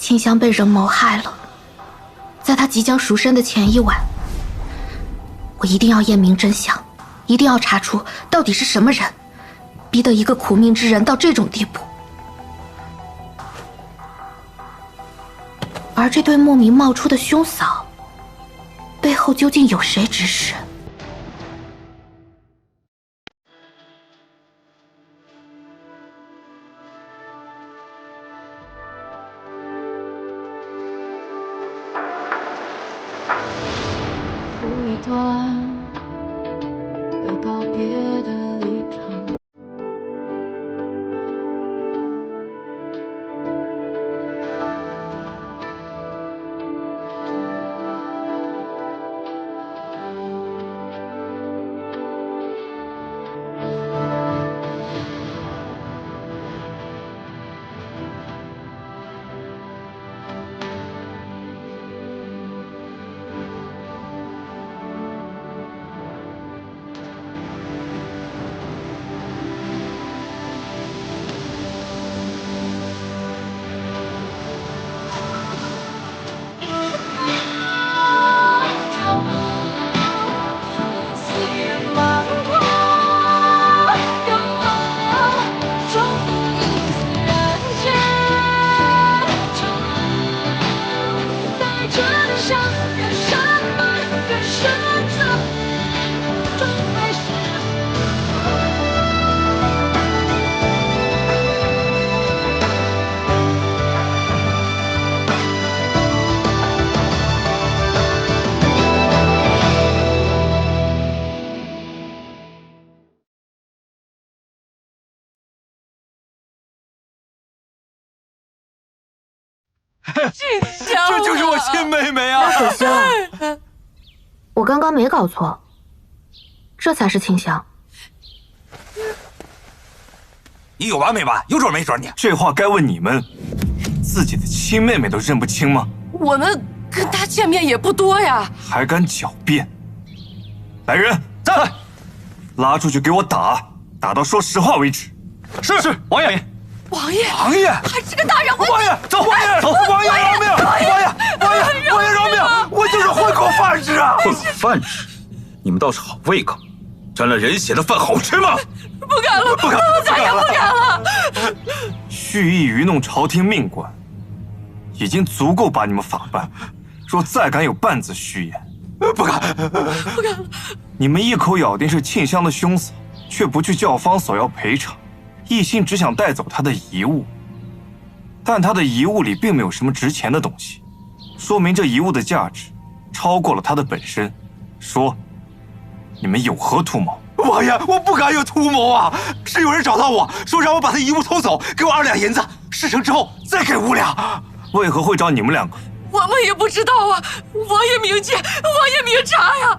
清香被人谋害了，在她即将赎身的前一晚，我一定要验明真相，一定要查出到底是什么人，逼得一个苦命之人到这种地步。而这对莫名冒出的兄嫂，背后究竟有谁指使？一段要告别的离场。静香，这就是我亲妹妹啊！可香，我刚刚没搞错，这才是清香。你有完没完？有准没准你？这话该问你们，自己的亲妹妹都认不清吗？我们跟她见面也不多呀，还敢狡辩！来人，在，拉出去给我打，打到说实话为止。是，王爷。王爷，王爷，还是个大人物！王爷，走！王爷，走！王爷饶命！王爷饶命！我就是混口饭吃啊！混口饭吃？你们倒是好胃口，沾了人血的饭好吃吗？不敢了，不敢，再也不敢了！蓄意愚弄朝廷命官，已经足够把你们法办。若再敢有半字虚言，不敢了！你们一口咬定是庆香的兄嫂，却不去叫方索要赔偿。一心只想带走他的遗物，但他的遗物里并没有什么值钱的东西，说明这遗物的价值超过了他的本身。说，你们有何图谋？王爷，我不敢有图谋啊！是有人找到我说让我把他遗物偷走，给我2两银子，事成之后再给5两。为何会找你们2个？我们也不知道啊，王爷明鉴，王爷明察呀。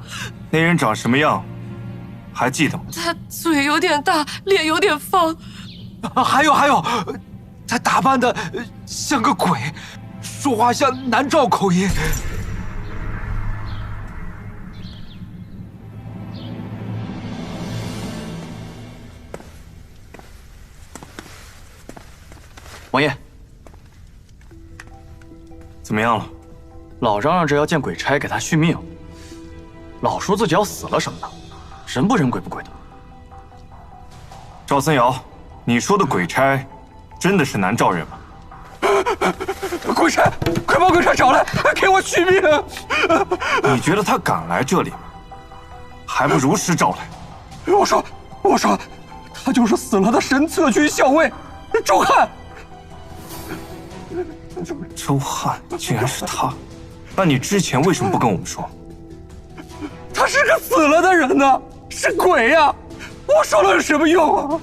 那人长什么样？还记得吗？他嘴有点大，脸有点方。还有，他打扮的像个鬼，说话像南诏口音。王爷，怎么样了？老嚷嚷着要见鬼差给他续命，老说自己要死了什么的，人不人鬼不鬼的。赵森瑶，你说的鬼差，真的是南诏人吗？鬼差，快把鬼差找来，给我续命！你觉得他敢来这里吗？还不如实找来。我说，他就是死了的神策军校尉周翰。周翰竟然是他，那你之前为什么不跟我们说？他是个死了的人呢，是鬼呀！我说了有什么用啊？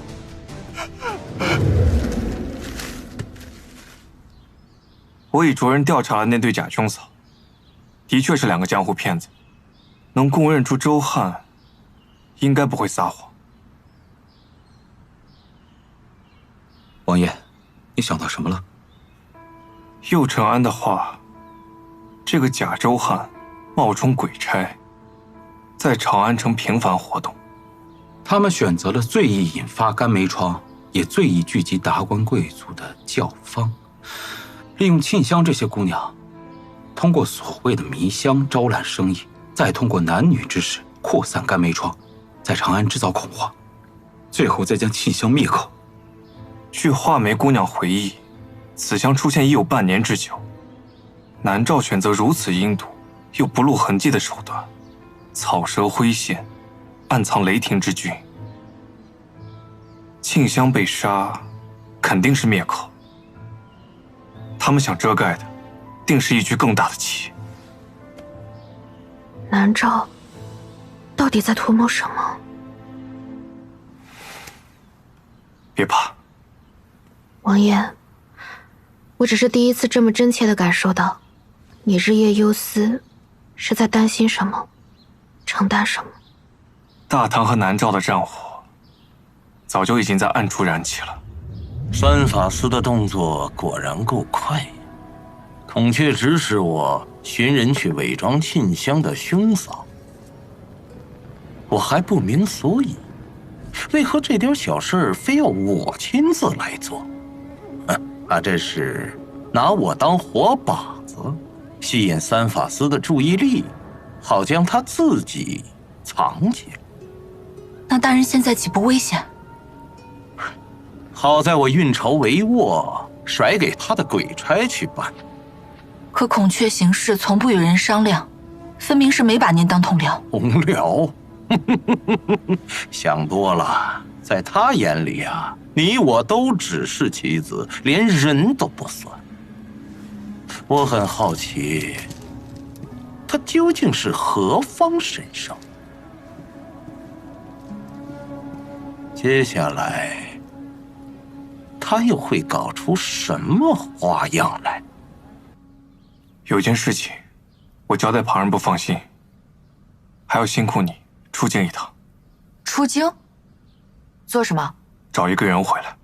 我已着人调查了那对假兄嫂，的确是2个江湖骗子，能供认出周翰，应该不会撒谎。王爷，你想到什么了？右承安的话，这个假周翰冒充鬼差，在长安城频繁活动。他们选择了最易引发肝霉疮，也最易聚集达官贵族的教坊。利用沁香这些姑娘，通过所谓的迷香招揽生意，再通过男女之事扩散甘梅疮，在长安制造恐慌，最后再将沁香灭口。据画眉姑娘回忆，此香出现已有半年之久。南诏选择如此阴毒又不露痕迹的手段，草蛇灰线，暗藏雷霆之军。沁香被杀，肯定是灭口。他们想遮盖的，定是一局更大的棋。南诏到底在图谋什么？别怕，王爷，我只是第一次这么真切地感受到，你日夜忧思，是在担心什么，承担什么。大唐和南诏的战火，早就已经在暗处燃起了。三法司的动作果然够快，孔雀指使我寻人去伪装沁香的兄嫂，我还不明所以，为何这点小事非要我亲自来做？他这是拿我当活靶子，吸引三法司的注意力，好将他自己藏起来。那大人现在岂不危险？好在我运筹帷幄，甩给他的鬼差去办。可孔雀行事从不与人商量，分明是没把您当同僚。同僚？想多了，在他眼里啊，你我都只是棋子，连人都不算。我很好奇，他究竟是何方神圣？接下来他又会搞出什么花样来？有件事情，我交代旁人不放心，还要辛苦你出京一趟。出京？做什么？找一个人回来。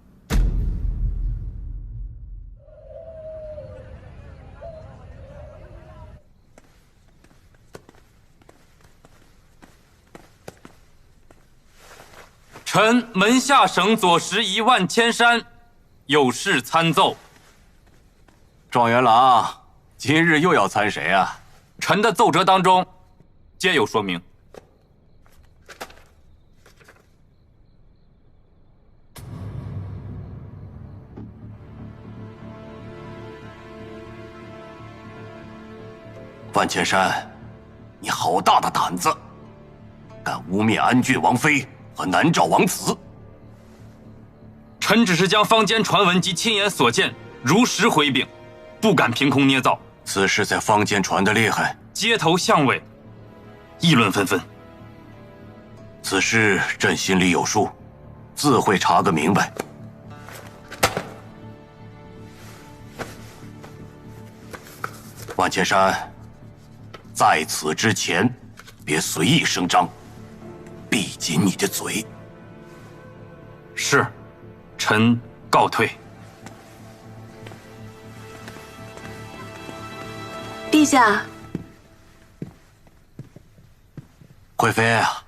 臣门下省左拾1万千山，有事参奏。状元郎，今日又要参谁啊？臣的奏折当中皆有说明。万千山，你好大的胆子，敢污蔑安郡王妃和南诏王子！臣只是将坊间传闻及亲眼所见如实回禀，不敢凭空捏造。此事在坊间传得厉害，街头巷尾议论纷纷。此事朕心里有数，自会查个明白。万千山，在此之前，别随意声张，闭紧你的嘴。是，臣告退。陛下，贵妃啊，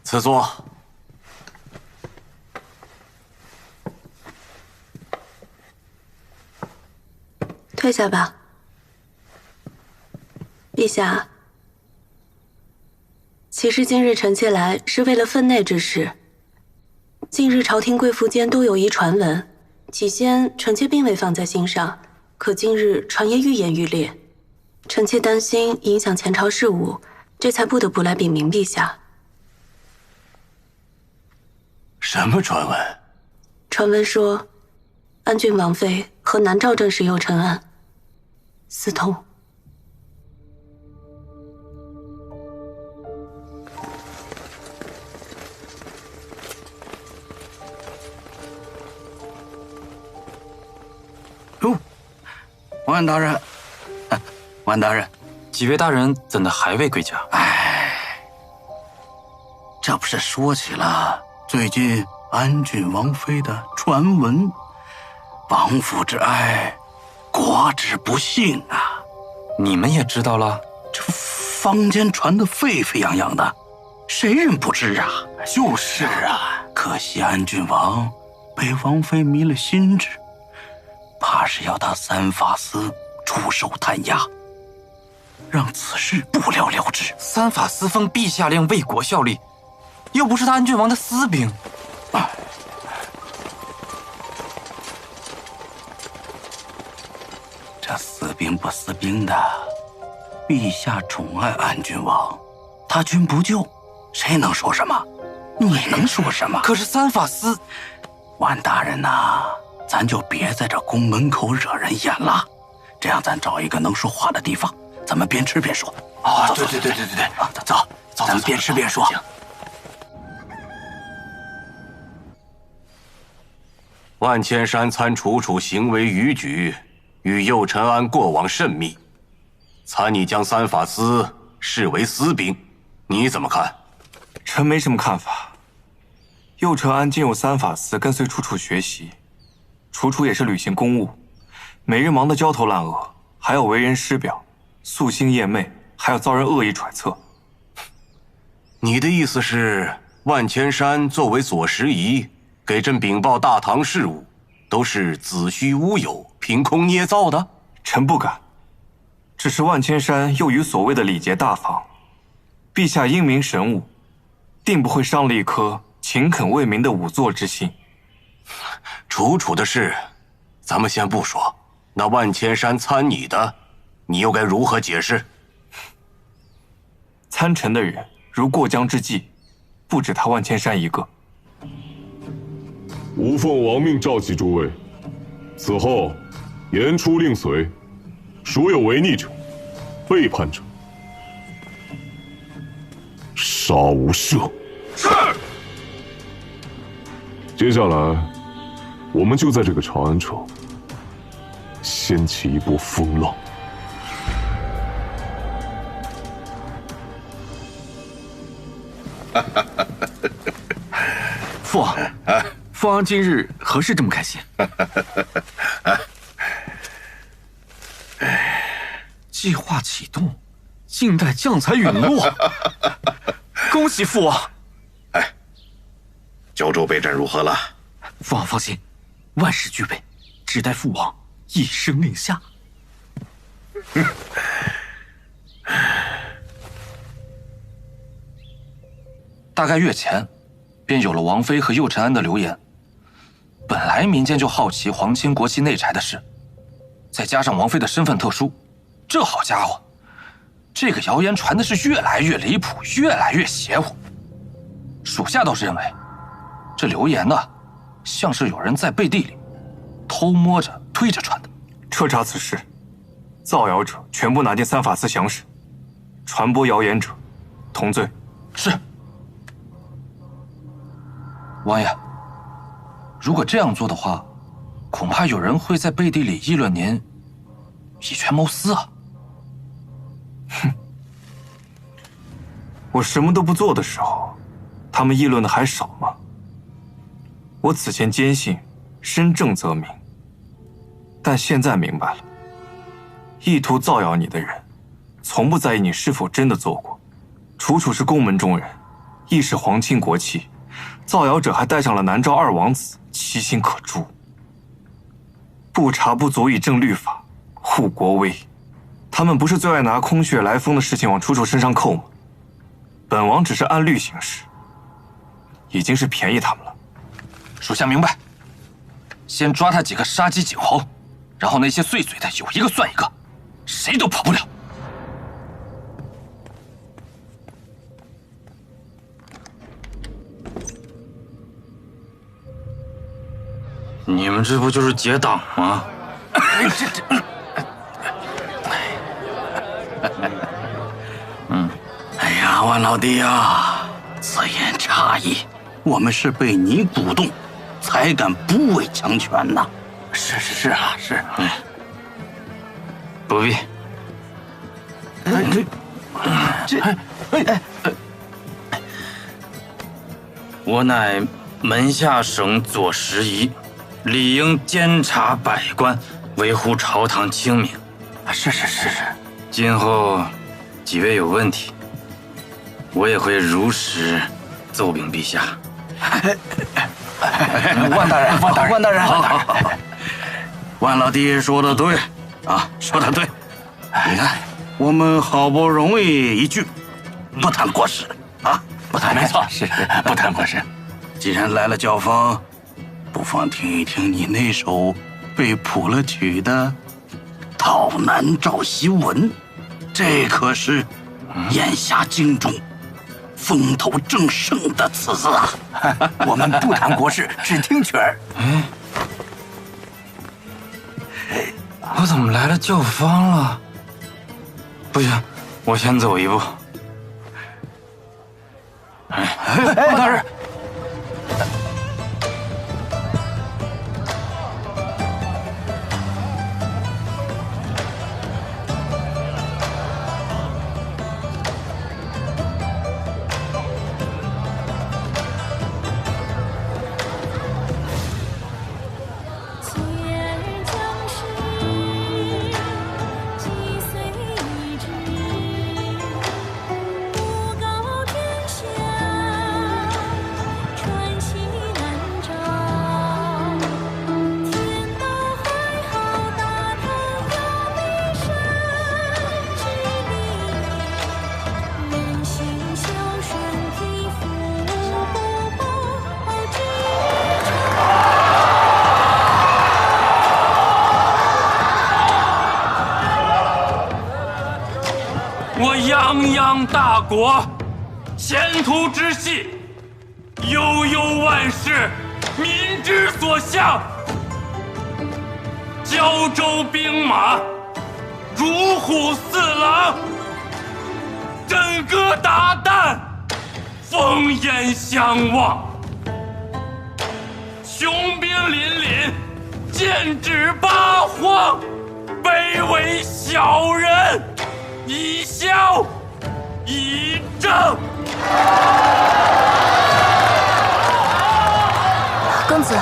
赐座。退下吧。陛下，其实今日臣妾来是为了分内之事。近日朝廷贵妇间都有一传闻，起先臣妾并未放在心上，可今日传言愈演愈烈，臣妾担心影响前朝事务，这才不得不来禀明陛下。什么传闻？传闻说，安郡王妃和南诏正使有陈案，私通。哟，万大人，万大人，几位大人怎的还未归家？这不是说起了最近安郡王妃的传闻，王府之爱，国之不幸啊！你们也知道了？这坊间传得沸沸扬扬的，谁人不知啊？就是啊，可惜安郡王被王妃迷了心智，怕是要他三法司出手弹压，让此事不了了之。三法司奉陛下令为国效力，又不是他安郡王的私兵。这私兵不私兵的，陛下宠爱安郡王，他军不救，谁能说什么？你能说什么？可是三法司，万大人呐，咱就别在这宫门口惹人眼了，这样咱找一个能说话的地方，咱们边吃边说。啊，对，走，咱们边吃边说。万千山参楚楚行为逾矩，与右陈安过往甚密，参你将三法司视为私兵，你怎么看？臣没什么看法。右陈安进入三法司，跟随楚楚学习，楚楚也是履行公务，每日忙得焦头烂额，还要为人师表，夙兴夜寐，还要遭人恶意揣测。你的意思是，万千山作为左拾遗，给朕禀报大唐事务，都是子虚乌有、凭空捏造的？臣不敢。只是万千山又与所谓的礼节大方，陛下英明神武，定不会伤了一颗勤恳为民的仵作之心。楚楚的事，咱们先不说。那万千山参你的，你又该如何解释？参臣的人如过江之鲫，不止他万千山一个。吾奉王命召集诸位，此后言出令随，孰有违逆者、背叛者，杀无赦。是。接下来，我们就在这个长安城掀起一波风浪。父王，父王今日何事这么开心？计划启动，静待将才陨落。恭喜父王！九州备战如何了？父王放心，万事俱备，只待父王一声令下。大概月前，便有了王妃和右陈安的流言。本来民间就好奇皇亲国戚内柴的事，再加上王妃的身份特殊，这好家伙，这个谣言传的是越来越离谱，越来越邪乎。属下倒是认为，这流言呢，像是有人在背地里偷摸着推着传的。彻查此事，造谣者全部拿进三法司详审，传播谣言者同罪。是。王爷，如果这样做的话，恐怕有人会在背地里议论您以权谋私啊。哼，我什么都不做的时候，他们议论的还少吗？我此前坚信身正则明，但现在明白了，意图造谣你的人，从不在意你是否真的做过。楚楚是宫门中人，亦是皇亲国戚，造谣者还带上了南诏二王子，其心可诛。不查不足以正律法，护国威。他们不是最爱拿空穴来风的事情往楚楚身上扣吗？本王只是按律行事，已经是便宜他们了。属下明白。先抓他几个杀鸡儆猴，然后那些碎嘴的有一个算一个，谁都跑不了。你们这不就是结党吗？哎呀，万老弟呀，此言差矣，我们是被你鼓动，才敢不畏强权呐。是啊，是。不必。我乃门下省左拾遗，理应监察百官，维护朝堂清明。是。今后几位有问题，我也会如实奏禀陛下。万大人，好。万老弟说的对，说的对。你看，我们好不容易一聚，不谈国事不谈没错，是不谈国事。既然来了教坊，不妨听一听你那首被谱了曲的《讨南赵檄文》，这可是眼下京中风头正盛的词啊！我们不谈国事，只听曲儿。我怎么来了教坊了？不行，我先走一步。包大人。我泱泱大国，前途之系，悠悠万世，民之所向。胶州兵马，如虎似狼，振戈达旦，烽烟相望。雄兵凛凛，剑指八荒，卑微小人，以消以正。公子，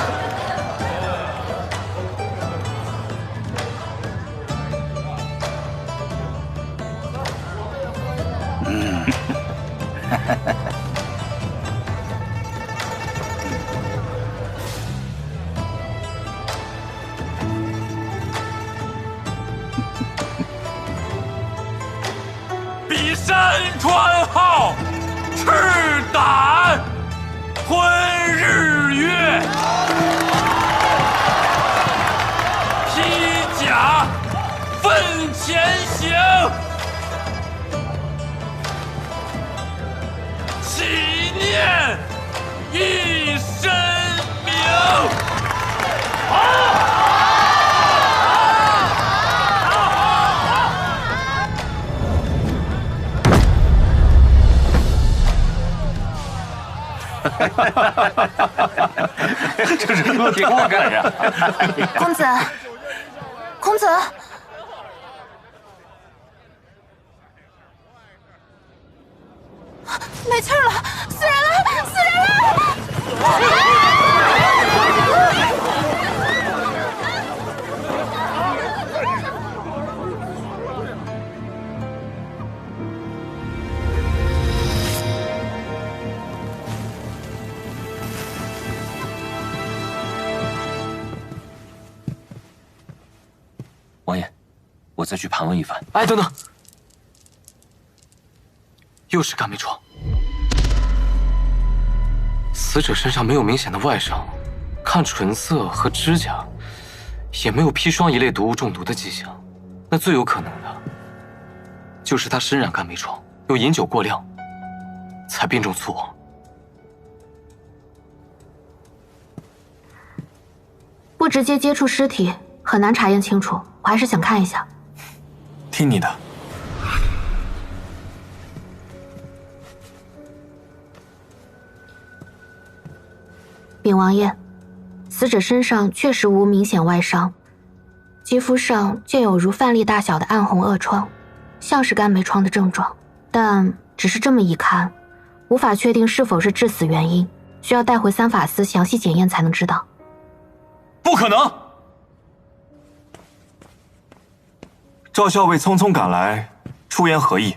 比山川浩，赤胆吞日月，披甲奋前行，祈念一身名。这是给我干呀！公子，公子，没气儿了，死人了，死人了！王爷，我再去盘问一番。哎，等等，又是干梅疮。死者身上没有明显的外伤，看唇色和指甲，也没有砒霜一类毒物中毒的迹象。那最有可能的，就是他身染干梅疮，又饮酒过量，才病重猝亡。不直接接触尸体，很难查验清楚。我还是想看一下。听你的。禀王爷，死者身上确实无明显外伤，肌肤上见有如饭粒大小的暗红恶疮，像是干梅疮的症状，但只是这么一看，无法确定是否是致死原因，需要带回三法司详细检验才能知道。不可能！赵校尉匆匆赶来，出言何意？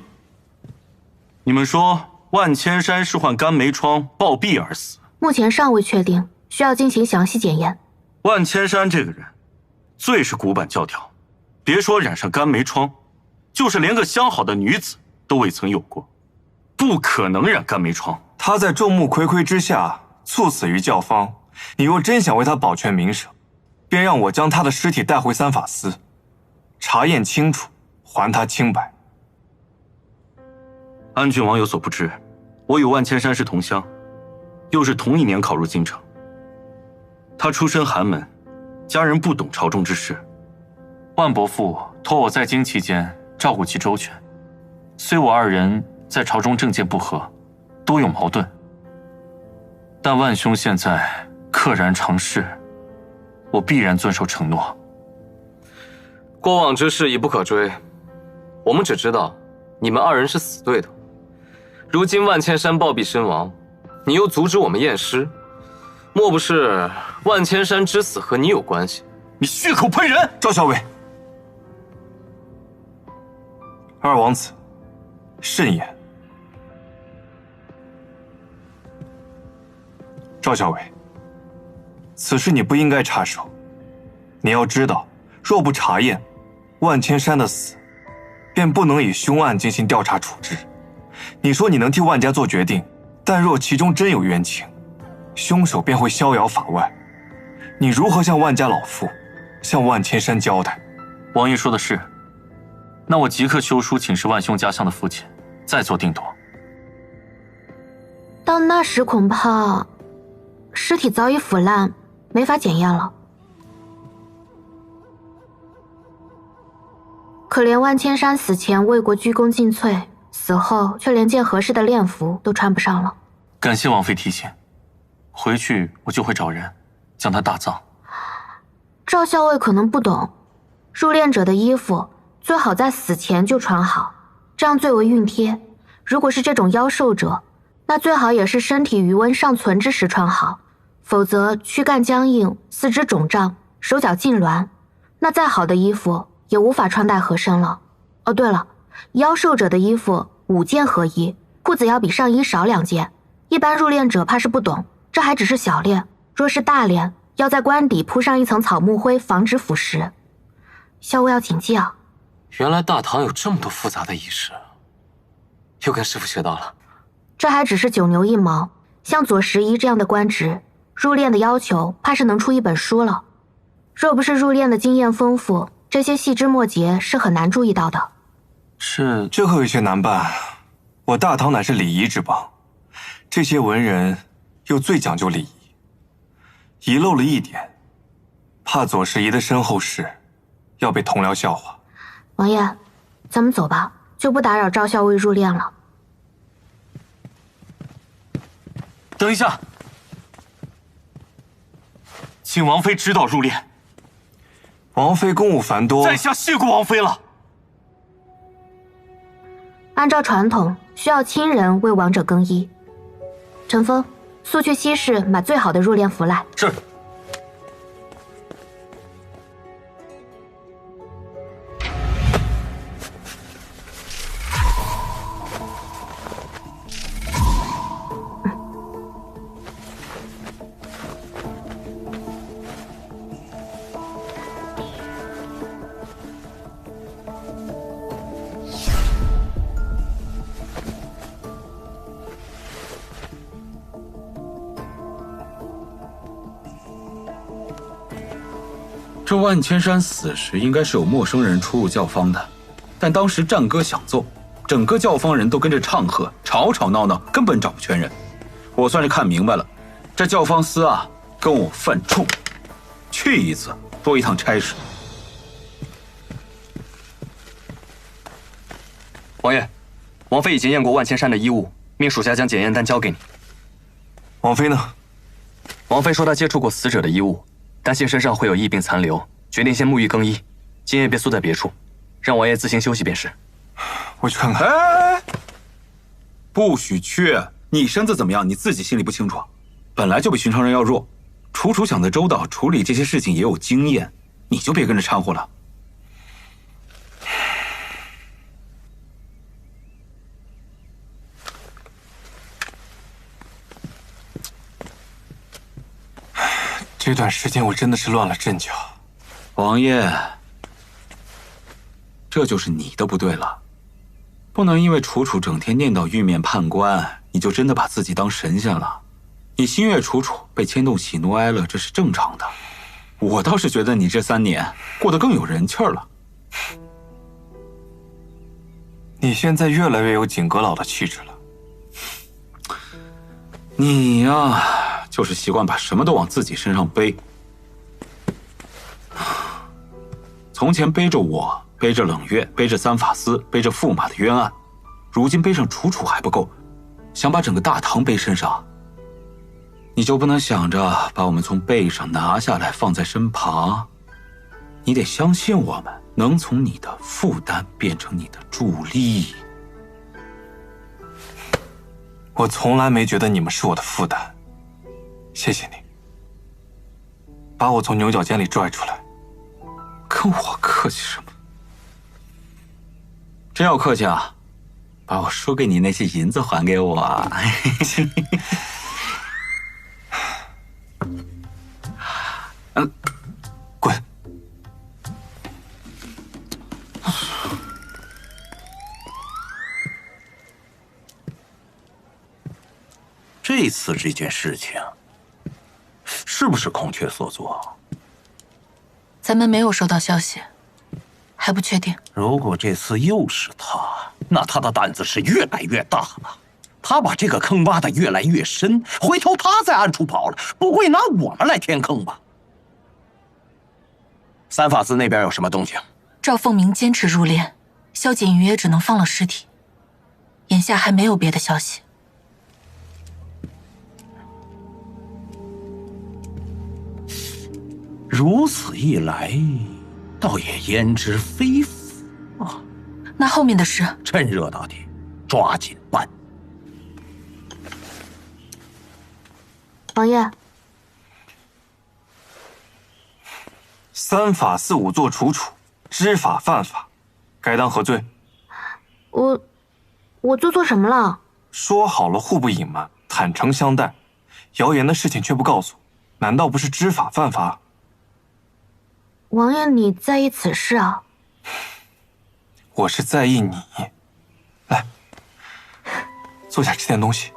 你们说万千山是患干梅疮暴毙而死？目前尚未确定，需要进行详细检验。万千山这个人，最是古板教条，别说染上肝霉疮，就是连个相好的女子都未曾有过，不可能染肝霉疮。他在众目睽睽之下猝死于教坊，你若真想为他保全名声，便让我将他的尸体带回三法司，查验清楚，还他清白。安郡王有所不知，我与万千山是同乡，又是同一年考入京城。他出身寒门，家人不懂朝中之事，万伯父托我在京期间照顾其周全。虽我二人在朝中政见不合，多有矛盾，但万兄现在溘然长逝，我必然遵守承诺。过往之事已不可追，我们只知道你们二人是死对头。如今万千山暴毙身亡，你又阻止我们验尸，莫不是万千山之死和你有关系？你血口喷人！赵校尉，二王子，慎言。赵校尉，此事你不应该插手。你要知道，若不查验万千山的死，便不能以凶案进行调查处置。你说你能替万家做决定，但若其中真有冤情，凶手便会逍遥法外。你如何向万家老妇、向万千山交代？王爷说的是，那我即刻修书请示万兄家乡的父亲，再做定夺。到那时恐怕尸体早已腐烂，没法检验了。可怜万千山死前为国鞠躬尽瘁，死后却连件合适的殓服都穿不上了。感谢王妃提醒，回去我就会找人将他大葬。赵校尉可能不懂，入殓者的衣服最好在死前就穿好，这样最为熨贴。如果是这种夭寿者，那最好也是身体余温尚存之时穿好，否则躯干僵硬，四肢肿胀，手脚痉挛，那再好的衣服也无法穿戴合身了。哦，对了，夭寿者的衣服5件合一，裤子要比上衣少2件。一般入殓者怕是不懂，这还只是小殓，若是大殓，要在棺底铺上一层草木灰，防止腐蚀。校尉要谨记啊！原来大唐有这么多复杂的仪式，又跟师傅学到了。这还只是九牛一毛，像左拾遗这样的官职，入殓的要求怕是能出一本书了。若不是入殓的经验丰富，这些细枝末节是很难注意到的。是，这可有些难办。我大唐乃是礼仪之邦，这些文人又最讲究礼仪，遗漏了一点，怕左拾遗的身后事要被同僚笑话。王爷，咱们走吧，就不打扰赵校尉入殓了。等一下，请王妃指导入殓。王妃公务繁多，在下谢过王妃了。按照传统，需要亲人为亡者更衣。陈峰，速去西市买最好的入殓服来。是。这万千山死时应该是有陌生人出入教坊的，但当时战歌响奏，整个教坊人都跟着唱和，吵吵闹闹，根本找不全人。我算是看明白了，这教坊司啊，跟我犯冲，去一次多一趟差事。王爷，王妃已经验过万千山的衣物，命属下将检验单交给你。王妃呢？王妃说她接触过死者的衣物，担心身上会有疫病残留，决定先沐浴更衣，今夜别宿在别处，让王爷自行休息便是。我去看看。哎，不许去！你身子怎么样，你自己心里不清楚？本来就比寻常人要弱，楚楚想得周到，处理这些事情也有经验，你就别跟着掺和了。这段时间我真的是乱了阵脚。王爷，这就是你的不对了。不能因为楚楚整天念叨玉面判官，你就真的把自己当神仙了。你心悦楚楚，被牵动喜怒哀乐，这是正常的。我倒是觉得你这3年过得更有人气儿了。你现在越来越有景阁老的气质了。你呀，就是习惯把什么都往自己身上背。从前背着我，背着冷月，背着三法司，背着驸马的冤案，如今背上楚楚还不够，想把整个大唐背身上。你就不能想着把我们从背上拿下来放在身旁？你得相信我们能从你的负担变成你的助力。我从来没觉得你们是我的负担，谢谢你，把我从牛角尖里拽出来。跟我客气什么？真要客气啊，把我输给你那些银子还给我。滚！这次这件事情，是不是孔雀所做？咱们没有收到消息，还不确定。如果这次又是他，那他的胆子是越来越大了。他把这个坑挖得越来越深，回头他在暗处跑了，不会拿我们来填坑吧？三法司那边有什么动静？赵凤鸣坚持入殓，萧锦瑜也只能放了尸体。眼下还没有别的消息。如此一来，倒也焉知非福啊！那后面的事，趁热打铁，抓紧办。王爷，三法四五做楚楚，知法犯法，该当何罪？我做错什么了？说好了互不隐瞒，坦诚相待，谣言的事情却不告诉，难道不是知法犯法？王爷，你在意此事啊？我是在意你。来，坐下吃点东西。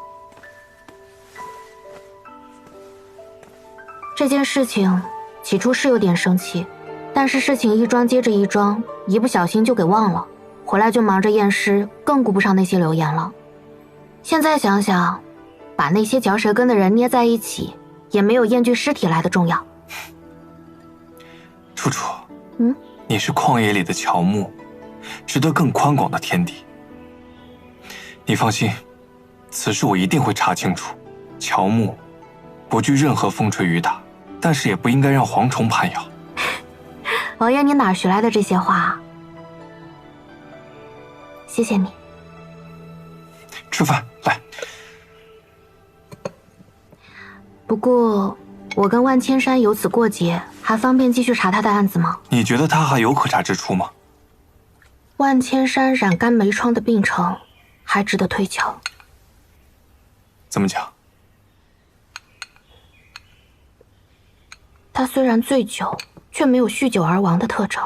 这件事情起初是有点生气，但是事情一桩接着一桩，一不小心就给忘了，回来就忙着验尸，更顾不上那些流言了。现在想想，把那些嚼舌根的人捏在一起，也没有验具尸体来的重要。楚楚，你是旷野里的乔木，值得更宽广的天地。你放心，此事我一定会查清楚。乔木不惧任何风吹雨打，但是也不应该让蝗虫攀咬。王爷，你哪学来的这些话？谢谢你。吃饭，来。不过，我跟万千山由此过节，还方便继续查他的案子吗？你觉得他还有可查之处吗？万千山染肝梅疮的病程，还值得推敲。怎么讲？他虽然醉酒，却没有酗酒而亡的特征。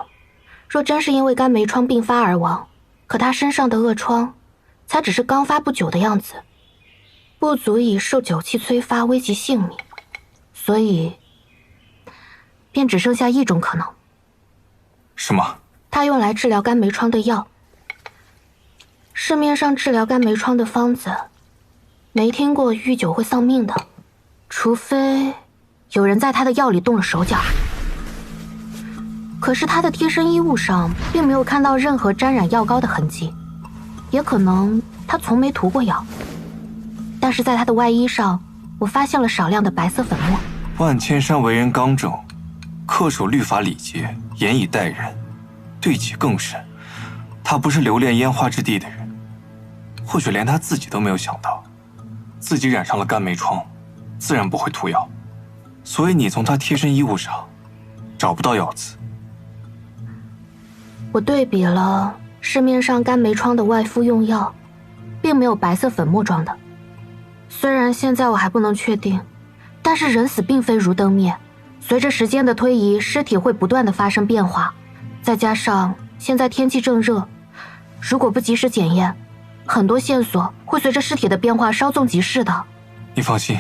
若真是因为肝梅疮并发而亡，可他身上的恶疮，才只是刚发不久的样子，不足以受酒气催发危及性命，所以，便只剩下一种可能。什么？他用来治疗肝梅疮的药。市面上治疗肝梅疮的方子，没听过酗酒会丧命的，除非有人在他的药里动了手脚。可是他的贴身衣物上并没有看到任何沾染药膏的痕迹，也可能他从没涂过药。但是在他的外衣上，我发现了少量的白色粉末。万千山为人刚正，恪守律法礼节，严以待人，对己更甚。他不是留恋烟花之地的人，或许连他自己都没有想到，自己染上了肝梅疮，自然不会涂药。所以你从他贴身衣物上找不到药渍。我对比了市面上肝梅疮的外敷用药，并没有白色粉末状的。虽然现在我还不能确定，但是人死并非如灯灭，随着时间的推移，尸体会不断的发生变化，再加上现在天气正热，如果不及时检验，很多线索会随着尸体的变化稍纵即逝的。你放心，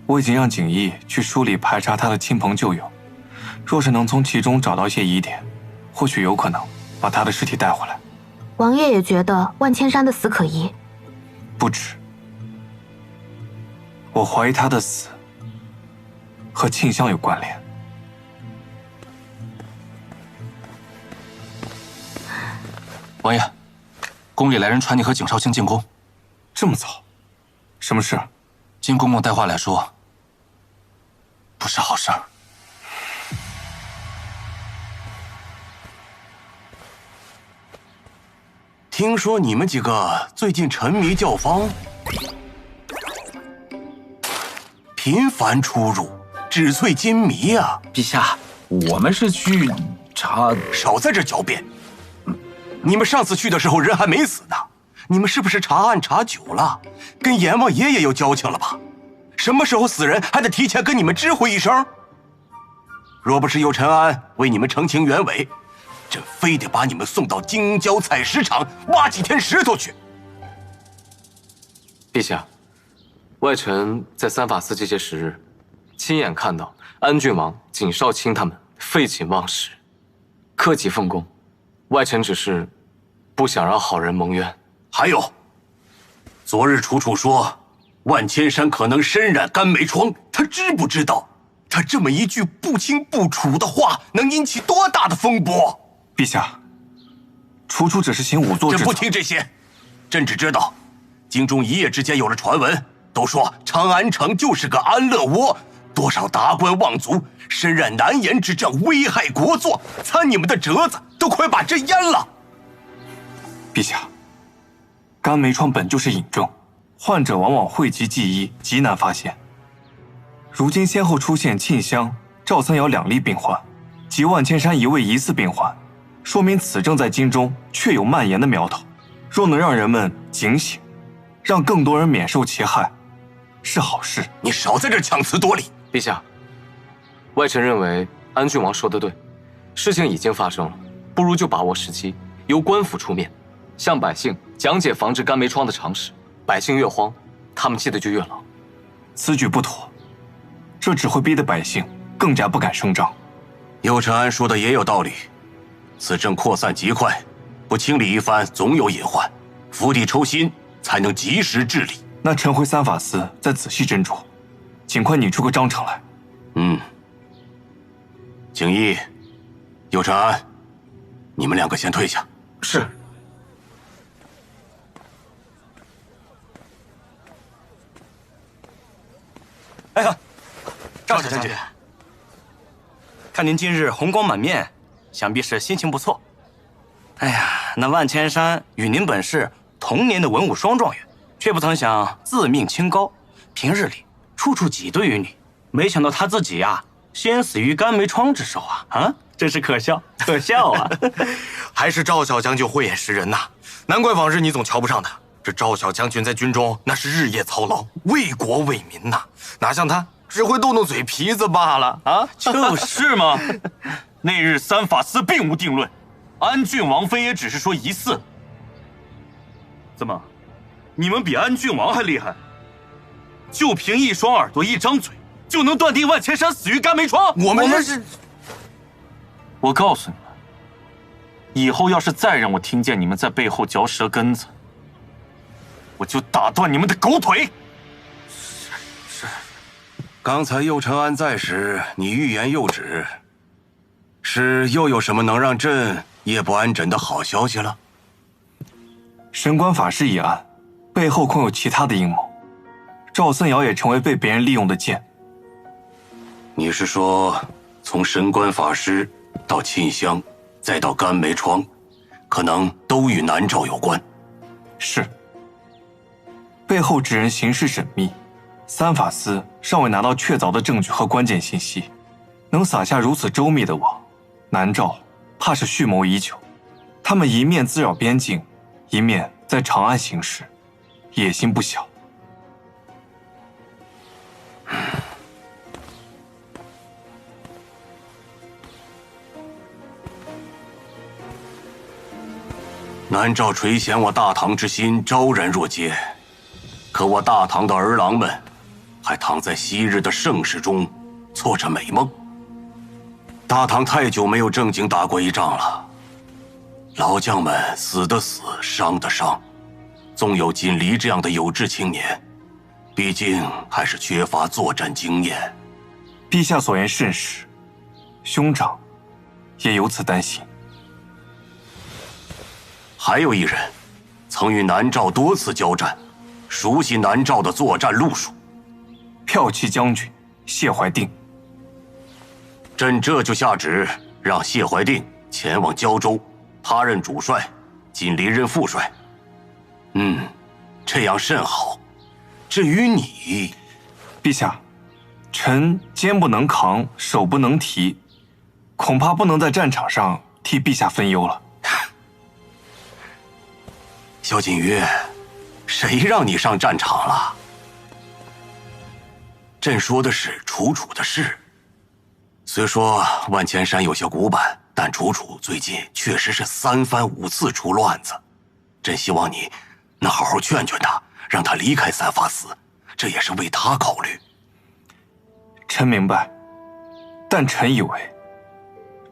我已经让景逸去梳理排查他的亲朋旧友，若是能从其中找到一些疑点，或许有可能把他的尸体带回来。王爷也觉得万千山的死可疑，不止，我怀疑他的死和庆香有关联。王爷，宫里来人传你和景少卿进宫。这么早？什么事？金公公带话来说，不是好事儿。听说你们几个最近沉迷教坊，频繁出入，纸醉金迷啊！陛下，我们是去查……少在这狡辩！你们上次去的时候人还没死呢，你们是不是查案查久了，跟阎王爷爷有交情了吧？什么时候死人还得提前跟你们知会一声？若不是右陈安为你们澄清原委，朕非得把你们送到京郊采石场挖几天石头去。陛下，外臣在三法司这些时日，亲眼看到安郡王、景少卿他们废寝忘食，克己奉公。外臣只是不想让好人蒙冤。还有，昨日楚楚说万千山可能身染肝霉疮，他知不知道？他这么一句不清不楚的话，能引起多大的风波？陛下，楚楚只是行仵作之。朕不听这些，朕只知道，京中一夜之间有了传闻，都说长安城就是个安乐窝，多少达官望族身染难言之症，危害国祚，参你们的折子都快把朕淹了。陛下，肝霉疮本就是隐症，患者往往讳疾忌医，极难发现。如今先后出现沁香、赵三瑶2例病患，及万千山1位疑似病患，说明此症在京中确有蔓延的苗头。若能让人们警醒，让更多人免受其害，是好事。你少在这强词夺理。陛下，外臣认为安郡王说得对，事情已经发生了，不如就把握时机，由官府出面，向百姓讲解防治肝霉疮的常识。百姓越慌，他们气得就越牢。此举不妥，这只会逼得百姓更加不敢声张。右陈安说的也有道理，此症扩散极快，不清理一番，总有隐患，釜底抽薪才能及时治理。那陈回三法司再仔细斟酌，尽快拟出个章程来。景逸、右陈安，你们2个先退下。是。哎呀，赵小将军，看您今日红光满面，想必是心情不错。哎呀，那万千山与您本是同年的文武双状元，却不曾想自命清高，平日里处处挤兑于你，没想到他自己呀，先死于肝霉疮之手啊！啊，真是可笑，可笑啊！还是赵小将军慧眼识人呐，难怪往日你总瞧不上他。这赵小将军在军中那是日夜操劳，为国为民呐，哪像他只会动动嘴皮子罢了啊！就是嘛。那日三法司并无定论，安郡王妃也只是说疑似。怎么，你们比安郡王还厉害？就凭一双耳朵一张嘴，就能断定万千山死于肝霉疮？我们是……我告诉你们，以后要是再让我听见你们在背后嚼舌根子，我就打断你们的狗腿！是。刚才右陈安在时，你欲言又止，是又有什么能让朕夜不安枕的好消息了？神官法师一案，背后恐有其他的阴谋。赵森瑶也成为被别人利用的箭。你是说，从神官法师到沁香，再到肝霉疮，可能都与南诏有关？是。背后之人行事缜密，三法司尚未拿到确凿的证据和关键信息，能撒下如此周密的网，南诏怕是蓄谋已久。他们一面滋扰边境，一面在长安行事，野心不小。南诏垂涎我大唐之心昭然若揭，可我大唐的儿郎们还躺在昔日的盛世中做着美梦。大唐太久没有正经打过一仗了，老将们死的死，伤的伤。纵有锦离这样的有志青年，毕竟还是缺乏作战经验。陛下所言甚是，兄长也由此担心。还有一人，曾与南诏多次交战，熟悉南诏的作战路数。骠骑将军谢怀定。朕这就下旨，让谢怀定前往胶州，他任主帅，锦离任副帅。这样甚好。至于你，陛下，臣肩不能扛，手不能提，恐怕不能在战场上替陛下分忧了。萧锦瑜，谁让你上战场了？朕说的是楚楚的事。虽说万千山有些古板，但楚楚最近确实是3番5次出乱子。朕希望你能好好劝劝他，让他离开三法司，这也是为他考虑。臣明白，但臣以为，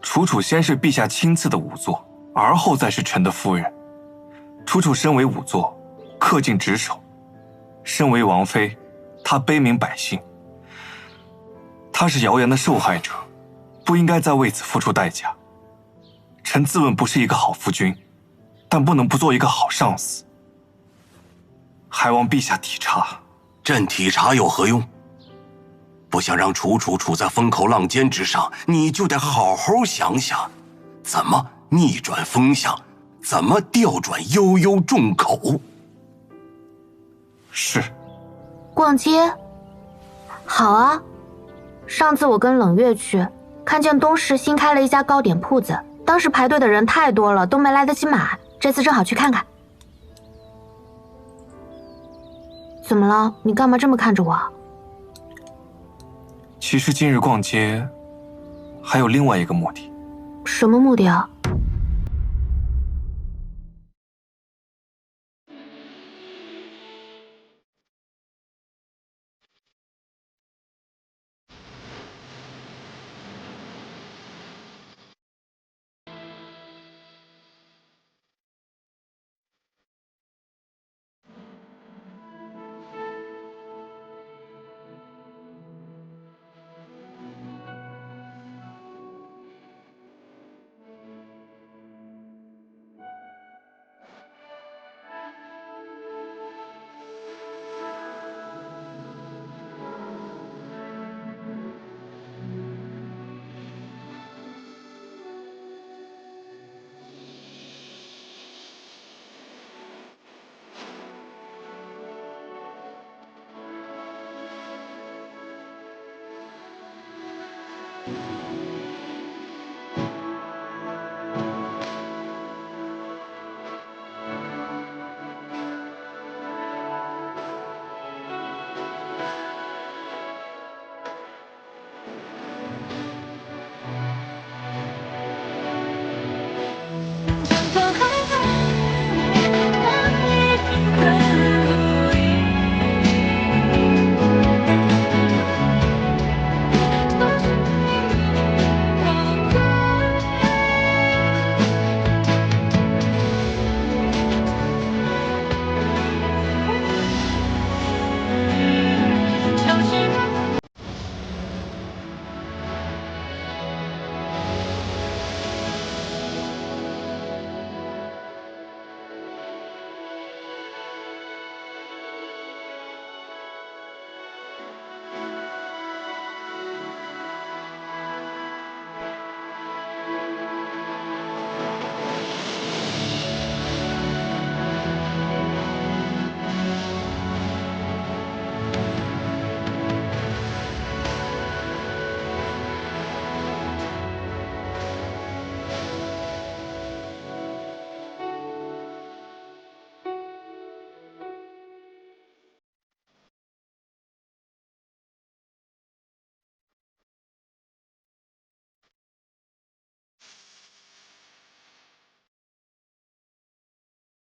楚楚先是陛下亲赐的仵作，而后再是臣的夫人。楚楚身为仵作，恪尽职守；身为王妃，她悲悯百姓。她是谣言的受害者，不应该再为此付出代价。臣自问不是一个好夫君，但不能不做一个好上司。还望陛下体察。朕体察有何用？不想让楚楚处在风口浪尖之上，你就得好好想想，怎么逆转风向，怎么调转悠悠众口。是。逛街？好啊。上次我跟冷月去，看见东市新开了一家糕点铺子，当时排队的人太多了，都没来得及买。这次正好去看看。怎么了？你干嘛这么看着我？其实今日逛街还有另外一个目的。什么目的啊？